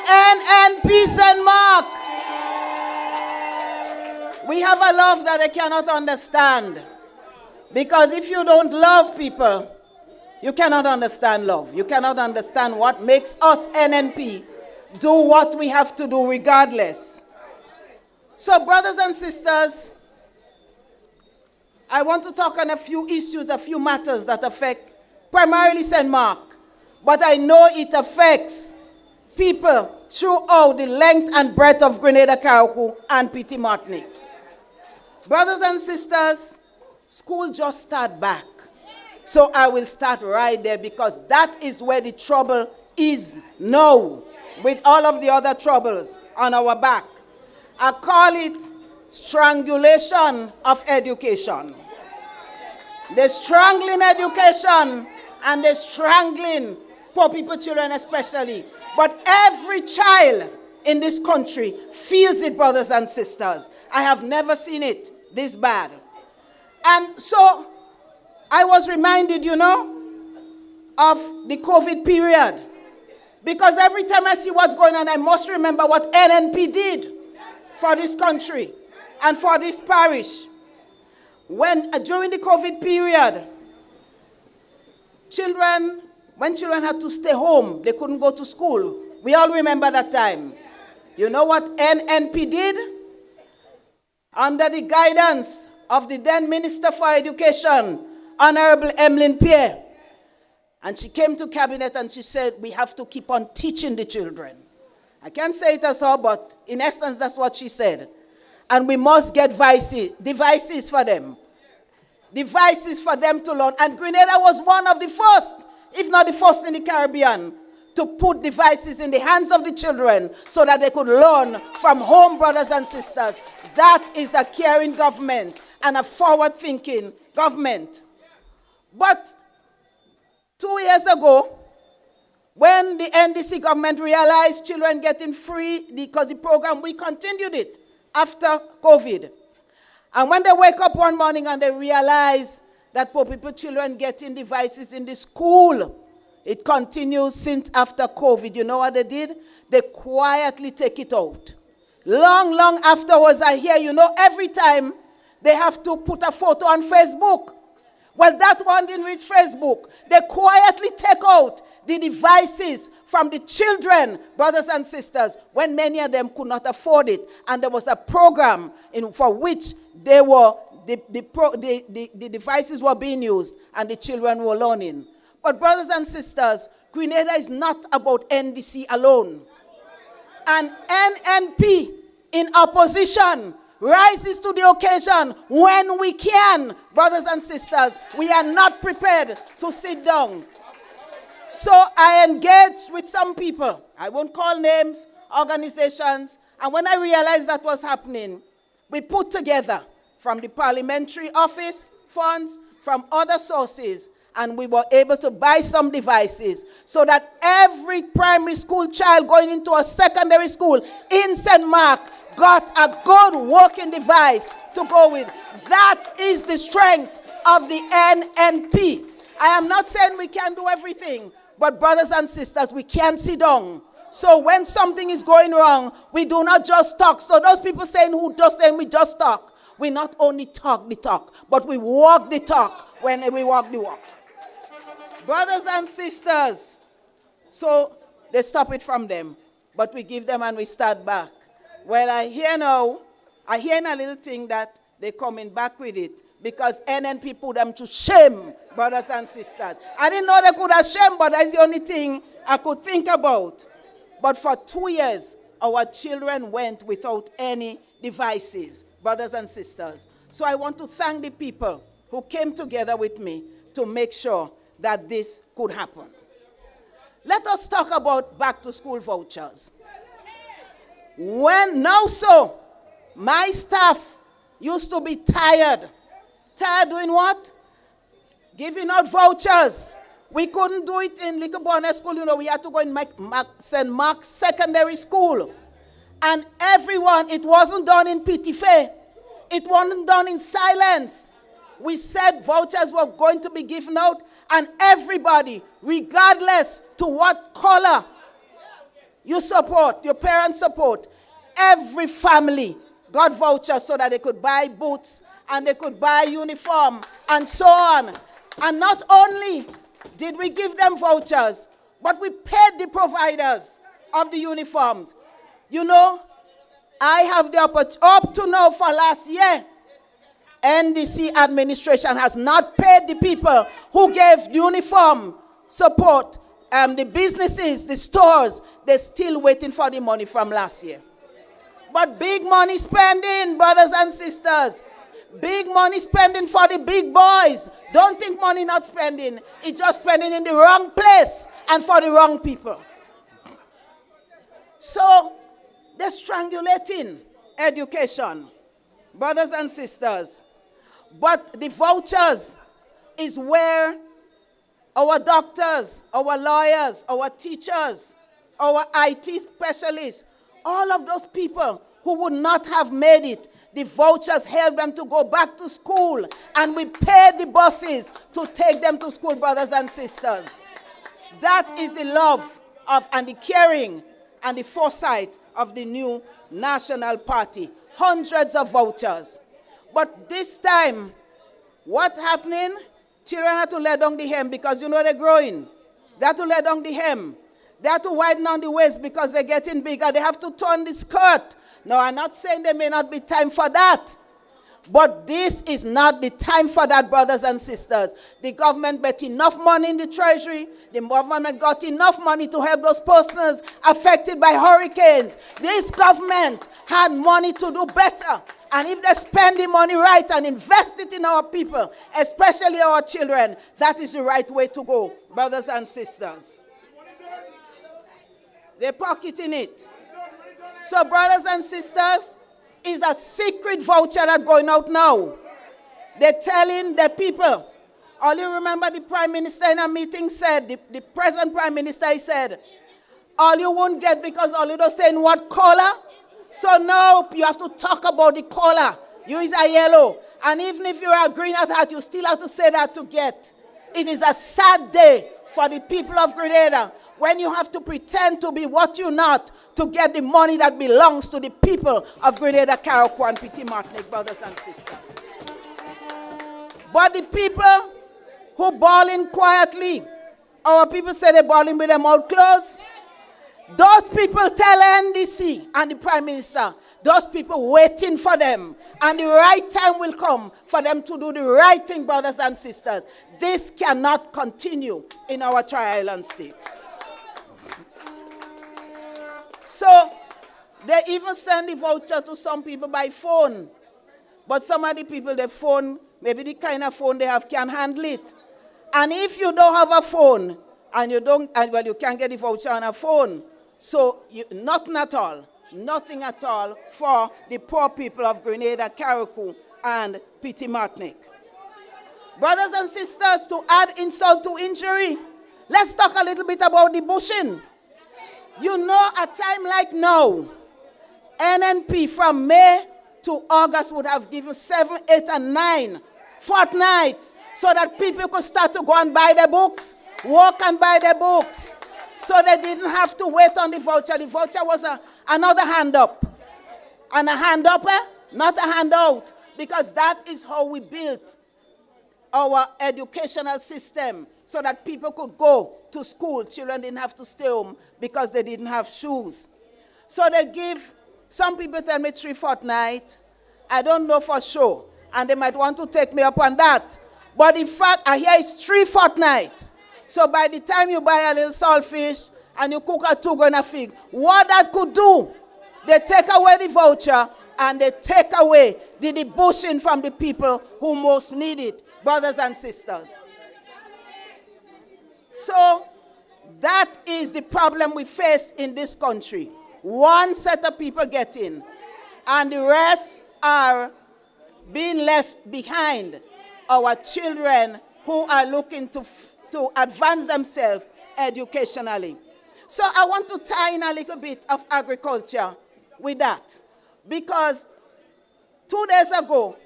NNP St. Mark. We have a love that I cannot understand. Because if you don't love people, you cannot understand love. You cannot understand what makes us NNP do what we have to do regardless. So, brothers and sisters, I want to talk on a few issues, a few matters that affect primarily St. Mark. But I know it affects people throughout the length and breadth of Grenada, Carriacou, and Petit Martinique. Brothers and sisters, school just start back. So I will start right there because that is where the trouble is now, with all of the other troubles on our back. I call it strangulation of education. They're strangling education and they're strangling poor people, children especially. But every child in this country feels it, brothers and sisters. I have never seen it this bad. And so I was reminded, of the COVID period. Because every time I see what's going on, I must remember what NNP did for this country and for this parish. During the COVID period, when children had to stay home, they couldn't go to school. We all remember that time. You know what NNP did? Under the guidance of the then Minister for Education, Honorable Emmeline Pierre. And she came to cabinet and she said, we have to keep on teaching the children. I can't say it as her, but in essence, that's what she said. And we must get devices for them. Devices for them to learn. And Grenada was one of the first, if not the first in the Caribbean, to put devices in the hands of the children so that they could learn from home, brothers and sisters. That is a caring government and a forward-thinking government. But 2 years ago, when the NDC government realized children getting free, because the program, we continued it after COVID. And when they wake up one morning and they realize that poor people, children getting devices in the school, it continues since after COVID. You know what they did? They quietly take it out. Long afterwards, I hear, every time they have to put a photo on Facebook. Well, that one didn't reach Facebook. They quietly take out the devices from the children, brothers and sisters, when many of them could not afford it. And there was a program for which the devices were being used and the children were learning. But brothers and sisters, Grenada is not about NDC alone. And NNP in opposition rises to the occasion when we can. Brothers and sisters, we are not prepared to sit down. So I engaged with some people. I won't call names, organizations. And when I realized that was happening, we put together from the parliamentary office funds, from other sources, and we were able to buy some devices so that every primary school child going into a secondary school in St. Mark got a good working device to go with. That is the strength of the NNP. I am not saying we can do everything, but brothers and sisters, we can't sit down. So when something is going wrong, we do not just talk. So those people saying we just talk, we not only talk the talk, but we walk the talk when we walk the walk. Brothers and sisters, so they stop it from them, but we give them and we start back. Well, I hear in a little thing that they're coming back with it because NNP put them to shame, brothers and sisters. I didn't know they could have shame, but that's the only thing I could think about. But for 2 years, our children went without any devices, brothers and sisters. So I want to thank the people who came together with me to make sure that this could happen. Let us talk about back-to-school vouchers. My staff used to be tired. Tired doing what? Giving out vouchers. We couldn't do it in Lickabonnet School. We had to go in St. Mark's Secondary School. And everyone, it wasn't done in Petit-Fait. It wasn't done in silence. We said vouchers were going to be given out, and everybody, regardless to what color you support, your parents support. Every family got vouchers so that they could buy boots and they could buy uniform and so on. And not only did we give them vouchers, but we paid the providers of the uniforms. You know, I have the opportunity, up to now for last year, NDC administration has not paid the people who gave uniform support. The businesses, the stores, they're still waiting for the money from last year. But big money spending, brothers and sisters. Big money spending for the big boys. Don't think money not spending. It's just spending in the wrong place and for the wrong people. So, they're strangulating education, brothers and sisters. But the vouchers is where our doctors, our lawyers, our teachers, our IT specialists, all of those people who would not have made it, the vouchers help them to go back to school, and we pay the buses to take them to school, brothers and sisters. That is the love of and the caring and the foresight of the new National Party. Hundreds of vouchers. But this time, what's happening? Children have to let down the hem because you know they're growing. They have to let down the hem. They have to widen on the waist because they're getting bigger. They have to turn the skirt. Now, I'm not saying there may not be time for that. But this is not the time for that, brothers and sisters. The government bet enough money in the treasury. The government got enough money to help those persons affected by hurricanes. This government had money to do better. And if they spend the money right and invest it in our people, especially our children, that is the right way to go, brothers and sisters. They're pocketing it. So, brothers and sisters, is a secret voucher that's going out now. They're telling the people. All you remember the Prime Minister in a meeting said, the present Prime Minister, he said, all you won't get because all you don't say in what color. So now you have to talk about the color. You is a yellow. And even if you're a green at heart, you still have to say that to get. It is a sad day for the people of Grenada when you have to pretend to be what you're not to get the money that belongs to the people of Grenada, Carriacou, and Petit Martinique, brothers and sisters. But the people who balling quietly, our people say they're balling with their mouth closed. Those people tell NDC and the Prime Minister, those people waiting for them. And the right time will come for them to do the right thing, brothers and sisters. This cannot continue in our Tri-Island state. So, they even send the voucher to some people by phone. But some of the people, their phone, maybe the kind of phone they have can't handle it. And if you don't have a phone, and you don't, well, you can't get the voucher on a phone. So, nothing at all for the poor people of Grenada, Carriacou, and Petit Martinique. Brothers and sisters, to add insult to injury, let's talk a little bit about the bushing. You know, a time like now, NNP from May to August would have given 7, 8, and 9 fortnights so that people could start to go and buy their books, walk and buy their books. So they didn't have to wait on the voucher. The voucher was another hand up. And a hand up, not a handout. Because that is how we built our educational system so that people could go to school. Children didn't have to stay home because they didn't have shoes. So they give, some people tell me 3 fortnights. I don't know for sure. And they might want to take me up on that. But in fact, I hear it's 3 fortnights. So by the time you buy a little saltfish and you cook a 2 grain of fig, what that could do, they take away the voucher and they take away the bushing from the people who most need it, brothers and sisters. So that is the problem we face in this country. One set of people get in, and the rest are being left behind. Our children who are looking to advance themselves educationally. So I want to tie in a little bit of agriculture with that. Because 2 days ago,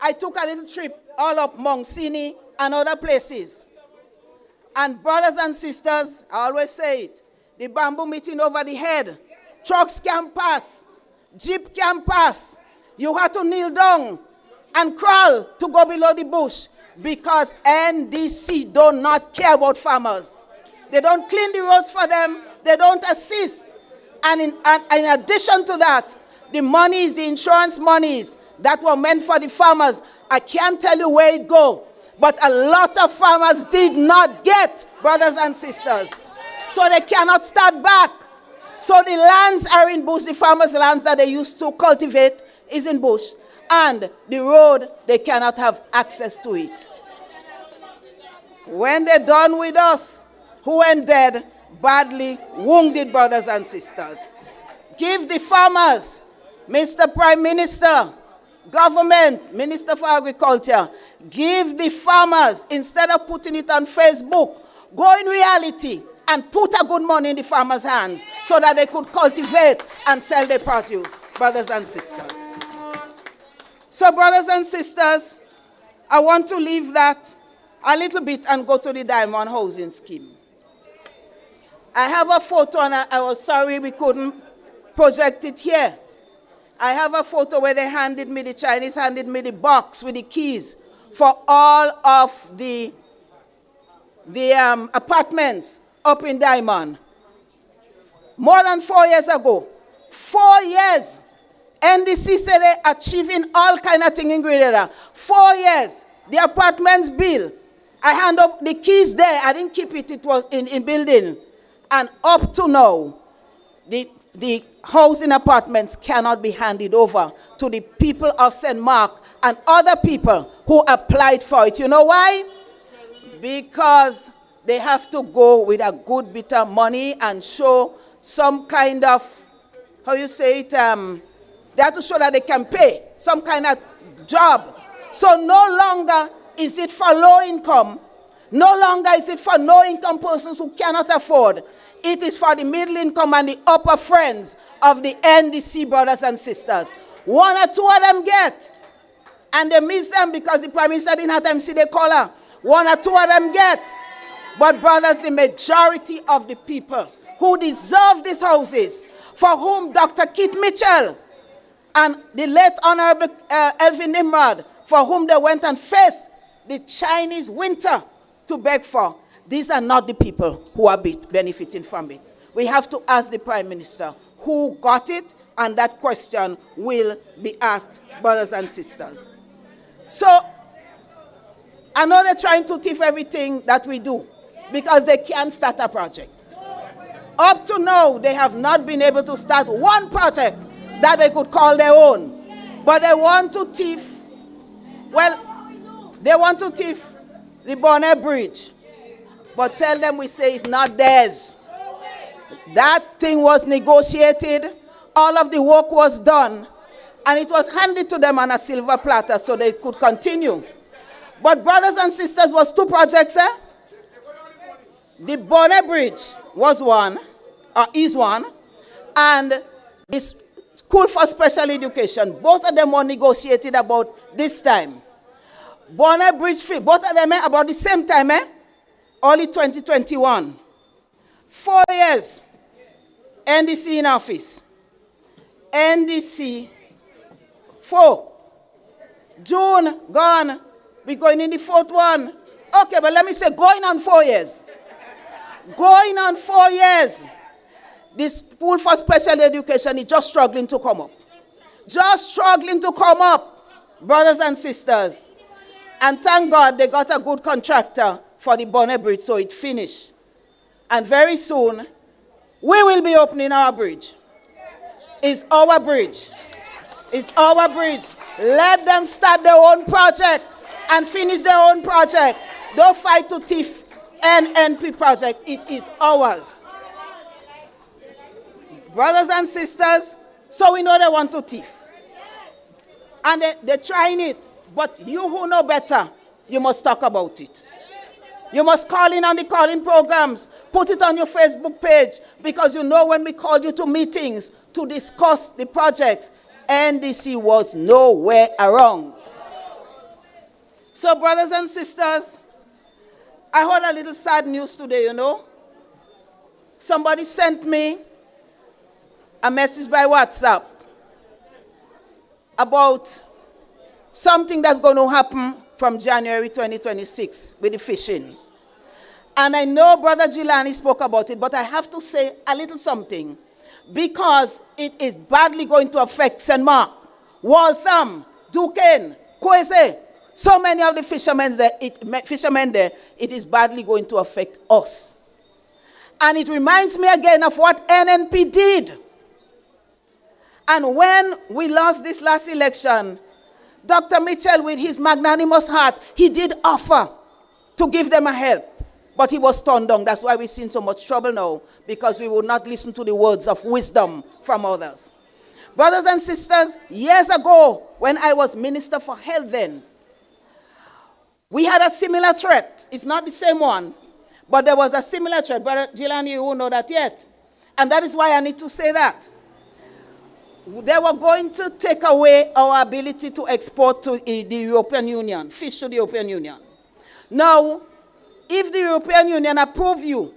I took a little trip all up Mongsini and other places. And brothers and sisters, I always say it, The bamboo meeting over the head. Trucks can't pass. Jeep can't pass. You have to kneel down and crawl to go below the bush because NDC do not care about farmers. They don't clean the roads for them. They don't assist. And in addition to that, the monies, the insurance monies that were meant for the farmers, I can't tell you where it go. But a lot of farmers did not get, brothers and sisters. So they cannot start back. So the lands are in bush. The farmers' lands that they used to cultivate is in bush. And the road, they cannot have access to it. When they're done with us, who went dead, badly wounded, brothers and sisters. Give the farmers, Mr. Prime Minister, government, Minister for Agriculture, give the farmers, instead of putting it on Facebook, go in reality and put a good money in the farmers' hands so that they could cultivate and sell their produce, brothers and sisters. So, brothers and sisters, I want to leave that a little bit and go to the Diamond Housing Scheme. I have a photo, and I was sorry we couldn't project it here. I have a photo where they handed me, the Chinese handed me the box with the keys for all of the apartments up in Diamond. More than 4 years ago. 4 years. NDC said they're achieving all kind of things in Grenada. 4 years. The apartments bill. I hand over the keys there. I didn't keep it. It was in building. And up to now, the housing apartments cannot be handed over to the people of St. Mark and other people who applied for it. You know why? Because they have to go with a good bit of money and show some kind of, how you say it, they have to show that they can pay some kind of job. So no longer is it for low income. No longer is it for no income persons who cannot afford. It is for the middle income and the upper friends of the NDC brothers and sisters. 1 or 2 of them get. And they miss them because the Prime Minister didn't have time to see their color. 1 or 2 of them get. But brothers, the majority of the people who deserve these houses, for whom Dr. Keith Mitchell and the late Honorable Elvin Nimrod, for whom they went and faced the Chinese winter to beg for, these are not the people who are benefiting from it. We have to ask the Prime Minister who got it, and that question will be asked, brothers and sisters. So, I know they're trying to thief everything that we do because they can't start a project. Up to now, they have not been able to start one project that they could call their own. But they want to thief, they want to thief the Bonnet Bridge. But tell them we say it's not theirs. That thing was negotiated, all of the work was done, and it was handed to them on a silver platter so they could continue. But brothers and sisters, was 2 projects, eh? The Bonnet Bridge was one, or is one, and the School for Special Education. Both of them were negotiated about this time. Bonnet Bridge, both of them about the same time, eh? Only 2021. 4 years. NDC in office. NDC 4. June gone. We're going in the 4th one. Okay, but let me say going on 4 years. Going on 4 years. The School for Special Education is just struggling to come up. Just struggling to come up, brothers and sisters. And thank God they got a good contractor for the Bonnet Bridge, so it finished. And very soon, we will be opening our bridge. It's our bridge. It's our bridge. Let them start their own project and finish their own project. Don't fight to thief NNP project. It is ours. Brothers and sisters, so we know they want to thief. And they're trying it. But you who know better, you must talk about it. You must call in on the calling programs. Put it on your Facebook page, because you know when we called you to meetings to discuss the projects, NDC was nowhere around. So brothers and sisters, I heard a little sad news today, you know. somebody sent me a message by WhatsApp about something that's going to happen from January 2026 with the fishing. And I know Brother Gilani spoke about it, but I have to say a little something, because it is badly going to affect St. Mark, Waltham, Duquesne, Kwese, so many of the fishermen there, it is badly going to affect us. And it reminds me again of what NNP did. And when we lost this last election, Dr. Mitchell, with his magnanimous heart, he did offer to give them a help. But he was turned down. That's why we're seeing so much trouble now, because we would not listen to the words of wisdom from others. Brothers and sisters, years ago, when I was Minister for Health then, we had a similar threat. It's not the same one, but there was a similar threat. Brother Gilani, you won't know that yet. And that is why I need to say that. They were going to take away our ability to export to the European Union, fish to the European Union. Now, if the European Union approve you,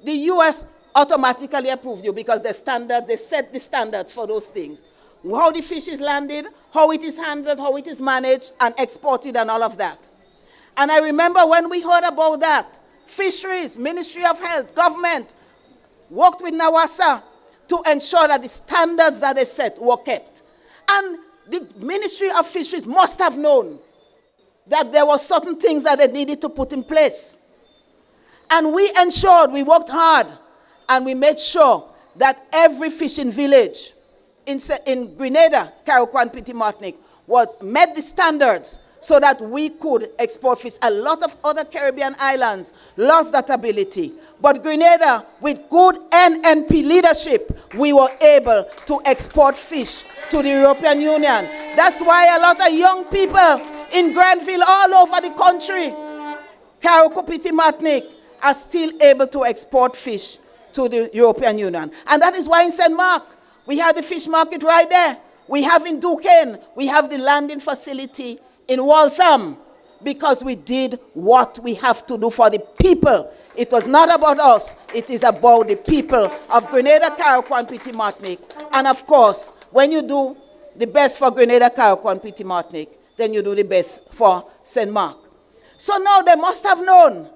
the US automatically approve you, because they set the standards for those things. How the fish is landed, how it is handled, how it is managed and exported and all of that. And I remember when we heard about that, Fisheries, Ministry of Health, government worked with NAWASA to ensure that the standards that they set were kept. And the Ministry of Fisheries must have known that there were certain things that they needed to put in place. And we ensured, we worked hard, and we made sure that every fishing village in Grenada, Carriacou, Petit Martinique met the standards so that we could export fish. A lot of other Caribbean islands lost that ability. But Grenada, with good NNP leadership, we were able to export fish to the European Union. That's why a lot of young people in Grenville all over the country, Carriacou, Petit Martinique, are still able to export fish to the European Union. And that is why in St. Mark, we have the fish market right there. We have in Duquesne, we have the landing facility in Waltham, because we did what we have to do for the people. It was not about us. It is about the people of Grenada, Carriacou, and Petit Martinique. And of course, when you do the best for Grenada, Carriacou, and Petit Martinique, then you do the best for St. Mark. So now they must have known.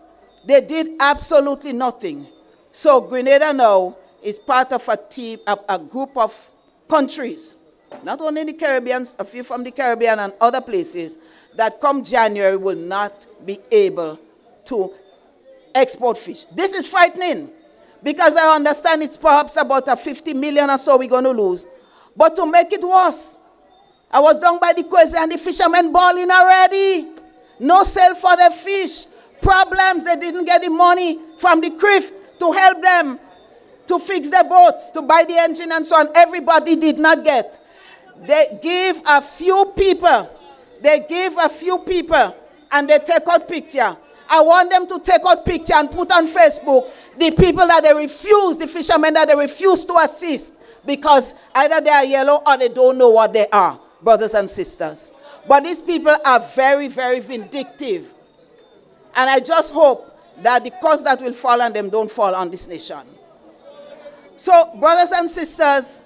They did absolutely nothing. So Grenada now is part of a team, a group of countries, not only the Caribbean, a few from the Caribbean and other places, that come January will not be able to export fish. This is frightening, because I understand it's perhaps about a 50 million or so we're going to lose. But to make it worse, I was down by the Kwese and the fishermen bawling already. No sale for the fish. Problems, they didn't get the money from the CRIF to help them to fix their boats, to buy the engine and so on. Everybody did not get. They give a few people. And they take out picture. I want them to take out picture and put on Facebook the people that they refuse, the fishermen that they refuse to assist, because either they are yellow or they don't know what they are, brothers and sisters. But these people are very, very vindictive. And I just hope that the curse that will fall on them don't fall on this nation. So, brothers and sisters,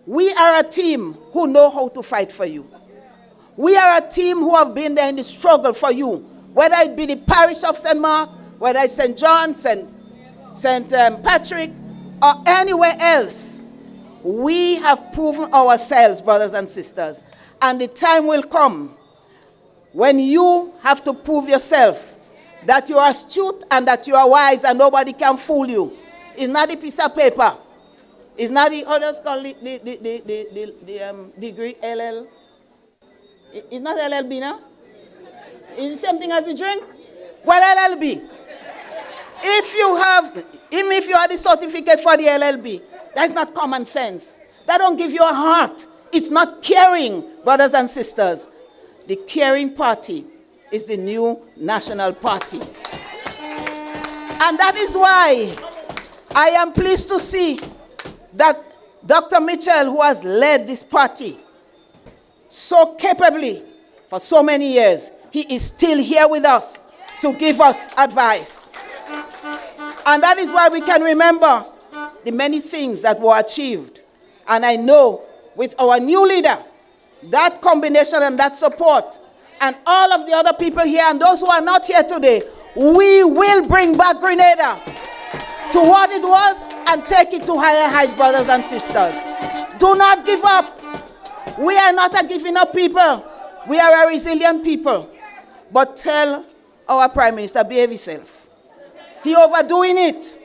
we are a team who know how to fight for you. We are a team who have been there in the struggle for you, whether it be the parish of St. Mark, whether it's St. John, St. Patrick, or anywhere else. We have proven ourselves, brothers and sisters. And the time will come when you have to prove yourself that you are astute and that you are wise and nobody can fool you. It's not a piece of paper. It's not the others called the degree LL. It's not LLB now? It's the same thing as the drink? Well, LLB. Even if you have the certificate for the LLB, that's not common sense. That don't give you a heart. It's not caring, brothers and sisters. The caring party is the new national party. And that is why I am pleased to see that Dr. Mitchell, who has led this party so capably for so many years, he is still here with us to give us advice. And that is why we can remember the many things that were achieved. And I know with our new leader, that combination and that support, and all of the other people here and those who are not here today, we will bring back Grenada to what it was and take it to higher heights, brothers and sisters. Do not give up. We are not a giving up people. We are a resilient people. But tell our Prime Minister, behave himself. He overdoing it.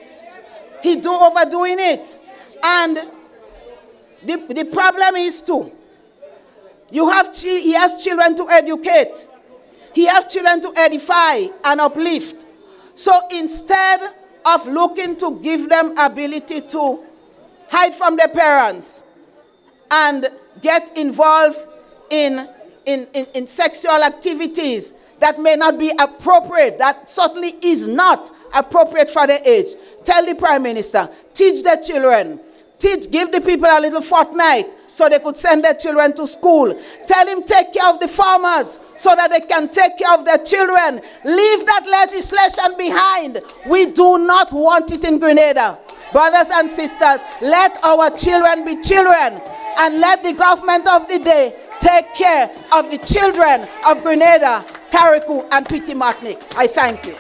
He overdoing it. And the problem is too, he has children to educate. He has children to edify and uplift. So instead of looking to give them ability to hide from their parents and get involved in sexual activities that may not be appropriate, that certainly is not appropriate for their age, tell the Prime Minister, teach their children, give the people a little fortnight so they could send their children to school. Tell him take care of the farmers so that they can take care of their children. Leave that legislation behind. We do not want it in Grenada. Brothers and sisters, let our children be children, and let the government of the day take care of the children of Grenada, Carriacou, and Petit Martinique. I thank you.